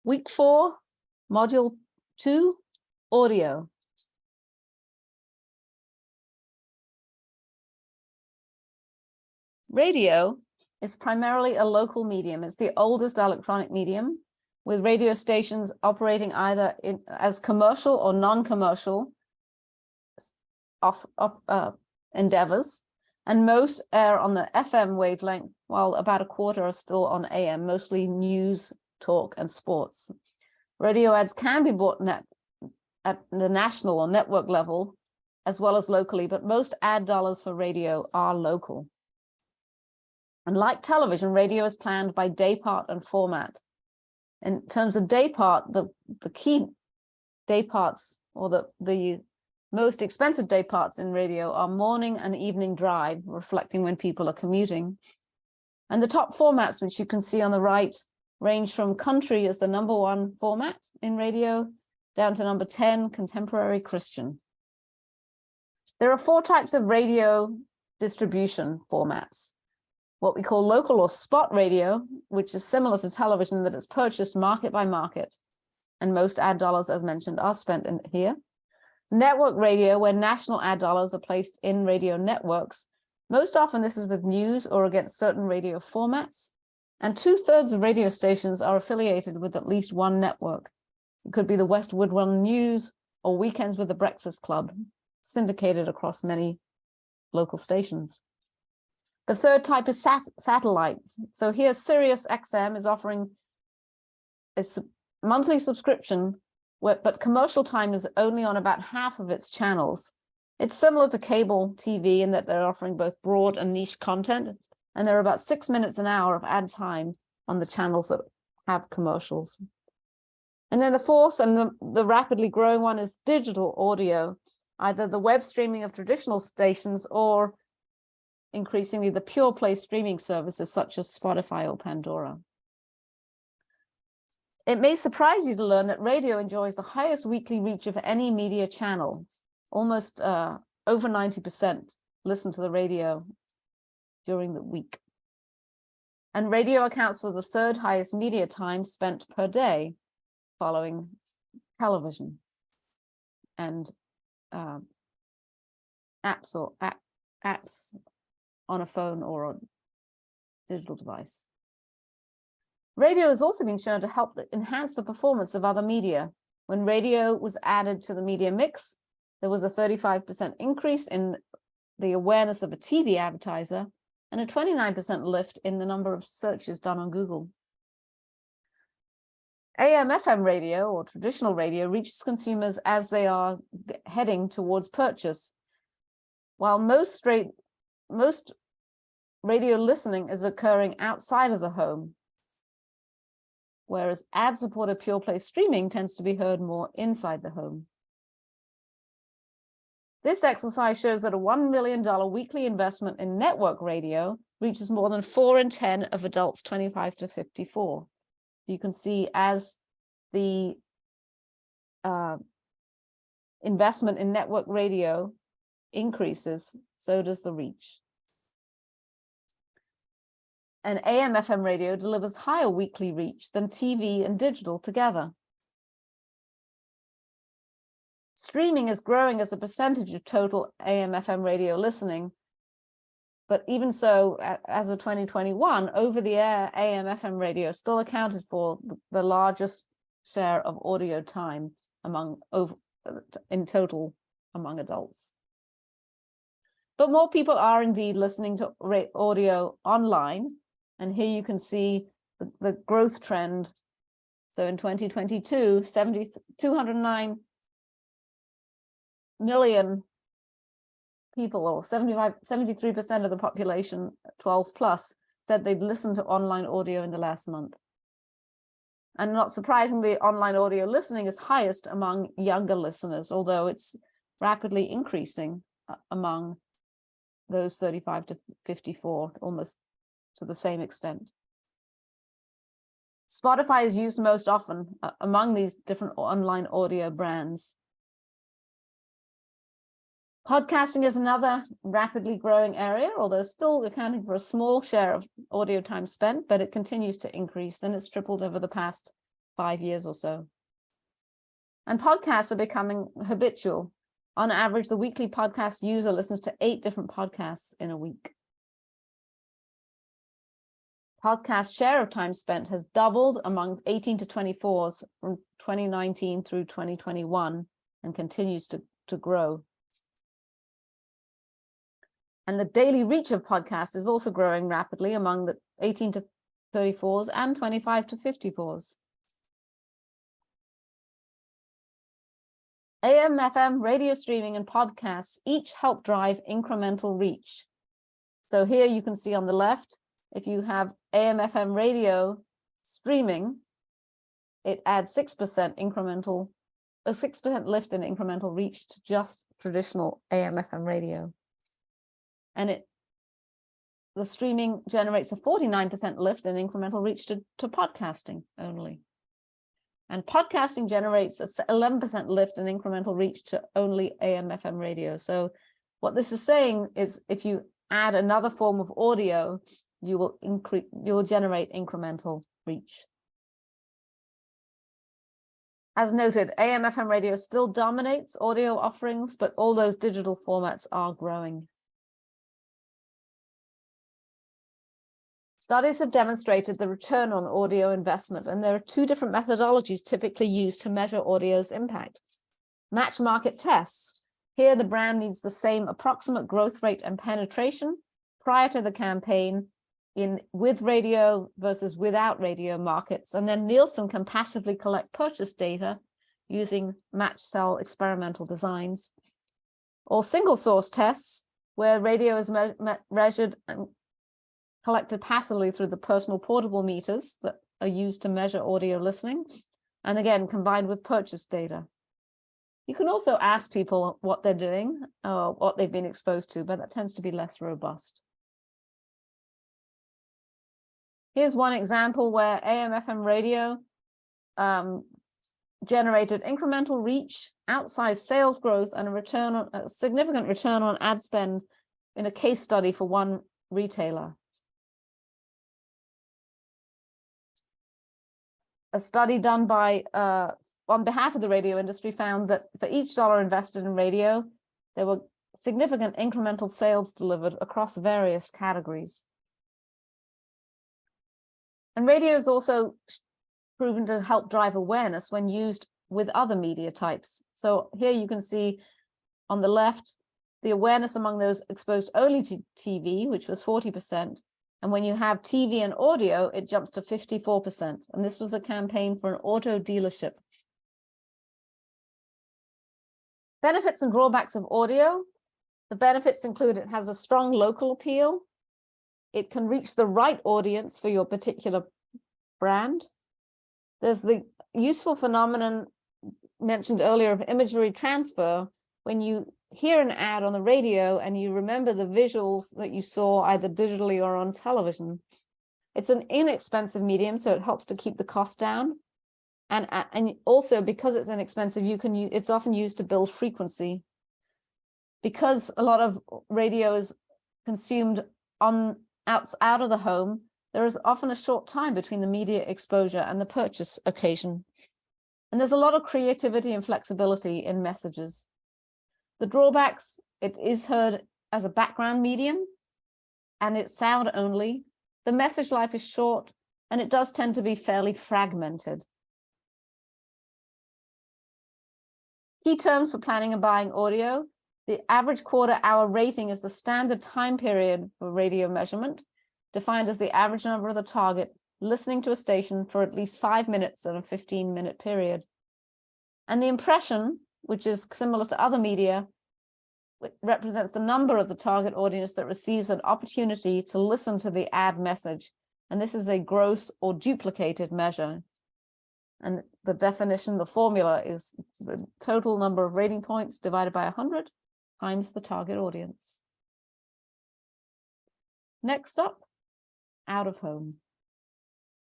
Week 4, Module 2, Audio. Radio is primarily a local medium. It's the oldest electronic medium, with radio stations operating either as commercial or non-commercial endeavors, and most air on the FM wavelength, while about a quarter are still on AM, mostly news, talk, and sports. Radio ads can be bought at the national or network level, as well as locally, but most ad dollars for radio are local. And like television, radio is planned by day part and format. In terms of day part, the key day parts, or the most expensive day parts in radio, are morning and evening drive, reflecting when people are commuting. And the top formats, which you can see on the right, range from country as the #1 format in radio, down to number 10, contemporary Christian. There are 4 types of radio distribution formats. What we call local or spot radio, which is similar to television in that it's purchased market by market, and most ad dollars, as mentioned, are spent in here. Network radio, where national ad dollars are placed in radio networks. Most often this is with news or against certain radio formats. And 2/3 of radio stations are affiliated with at least one network. It could be the West Woodland News or Weekends with the Breakfast Club, syndicated across many local stations. The third type is satellite. So here Sirius XM is offering a monthly subscription, but commercial time is only on about half of its channels. It's similar to cable TV in that they're offering both broad and niche content, and there are about 6 minutes an hour of ad time on the channels that have commercials. And then the fourth and the rapidly growing one is digital audio, either the web streaming of traditional stations or increasingly the pure play streaming services such as Spotify or Pandora. It may surprise you to learn that radio enjoys the highest weekly reach of any media channel. Almost over 90% listen to the radio during the week. And radio accounts for the 3rd highest media time spent per day, following television and apps on a phone or a digital device. Radio has also been shown to help enhance the performance of other media. When radio was added to the media mix, there was a 35% increase in the awareness of a TV advertiser and a 29% lift in the number of searches done on Google. AM/FM radio, or traditional radio, reaches consumers as they are heading towards purchase, while most radio listening is occurring outside of the home, whereas ad-supported pure play streaming tends to be heard more inside the home. This exercise shows that a $1 million weekly investment in network radio reaches more than 4 in 10 of adults 25 to 54. You can see as the investment in network radio increases, so does the reach. And AM/FM radio delivers higher weekly reach than TV and digital together. Streaming is growing as a percentage of total AM/FM radio listening, but even so, as of 2021, over-the-air AM/FM radio still accounted for the largest share of audio time in total among adults. But more people are indeed listening to audio online, and here you can see the growth trend. So in 2022, 209 million people, or 73% of the population 12 plus, said they'd listened to online audio in the last month. And not surprisingly, online audio listening is highest among younger listeners, although it's rapidly increasing among those 35 to 54, almost to the same extent. Spotify is used most often among these different online audio brands. Podcasting is another rapidly growing area, although still accounting for a small share of audio time spent, but it continues to increase, and it's tripled over the past 5 years or so. And podcasts are becoming habitual. On average, the weekly podcast user listens to 8 different podcasts in a week. Podcast share of time spent has doubled among 18 to 24s from 2019 through 2021 and continues to grow. And the daily reach of podcasts is also growing rapidly among the 18 to 34s and 25 to 54s. AM, FM, radio streaming, and podcasts each help drive incremental reach. So here you can see on the left, if you have AM, FM radio streaming, it adds 6% incremental, a 6% lift in incremental reach to just traditional AM, FM radio. And the streaming generates a 49% lift in incremental reach to podcasting only. And podcasting generates an 11% lift in incremental reach to only AM, FM radio. So what this is saying is if you add another form of audio, you will generate incremental reach. As noted, AM, FM radio still dominates audio offerings, but all those digital formats are growing. Studies have demonstrated the return on audio investment, and there are 2 different methodologies typically used to measure audio's impact. Match market tests. Here, the brand needs the same approximate growth rate and penetration prior to the campaign with radio versus without radio markets, and then Nielsen can passively collect purchase data using match cell experimental designs. Or single source tests, where radio is measured and collected passively through the personal portable meters that are used to measure audio listening, and again, combined with purchase data. You can also ask people what they're doing or what they've been exposed to, but that tends to be less robust. Here's one example where AM/FM radio generated incremental reach, outsized sales growth, and a significant return on ad spend in a case study for one retailer. A study done by on behalf of the radio industry found that for each dollar invested in radio, there were significant incremental sales delivered across various categories. And radio is also proven to help drive awareness when used with other media types. So here you can see on the left, the awareness among those exposed only to TV, which was 40%. And when you have TV and audio, it jumps to 54%. And this was a campaign for an auto dealership. Benefits and drawbacks of audio. The benefits include it has a strong local appeal. It can reach the right audience for your particular brand. There's the useful phenomenon mentioned earlier of imagery transfer. When you hear an ad on the radio and you remember the visuals that you saw either digitally or on television, it's an inexpensive medium, so it helps to keep the cost down. And also because it's inexpensive, it's often used to build frequency. Because a lot of radio is consumed out of the home, there is often a short time between the media exposure and the purchase occasion. And there's a lot of creativity and flexibility in messages. The drawbacks, it is heard as a background medium and it's sound only. The message life is short and it does tend to be fairly fragmented. Key terms for planning and buying audio. The average quarter-hour rating is the standard time period for radio measurement, defined as the average number of the target listening to a station for at least 5 minutes in a 15-minute period. And the impression, which is similar to other media, represents the number of the target audience that receives an opportunity to listen to the ad message. And this is a gross or duplicated measure. And the definition, the formula is the total number of rating points divided by 100 times the target audience. Next up, out of home.